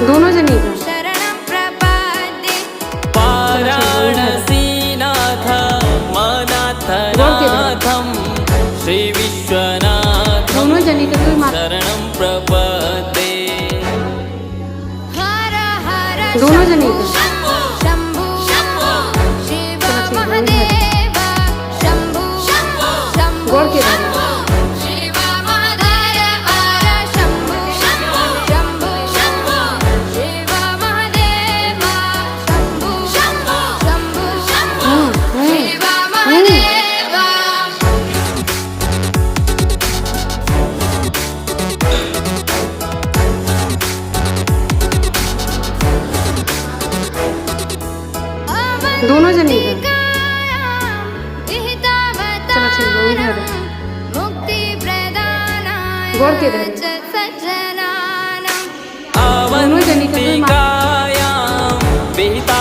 दोनों जणी का शरणं प्रपद्ये वाराणसीनाथ मनाथनाथं श्री विश्वनाथं दोनों जणी का कोई माता शरणं प्रपद्ये हर हर दोनों जणी का शंभु शंभु शिव चला, ठीक है, महादेव शंभु शंभु गोड़ के धारे। शिव महादेव शंभु शंभु शिव महादेव शंभु शंभु शिव महादेव दोनों जणी का चला, ठीक है, वहीं धर। मुक्ति प्रदानाय गोड़ के धर। सज्जनानां दोनों जणी का कोई माता अवन्तिकायां विहिता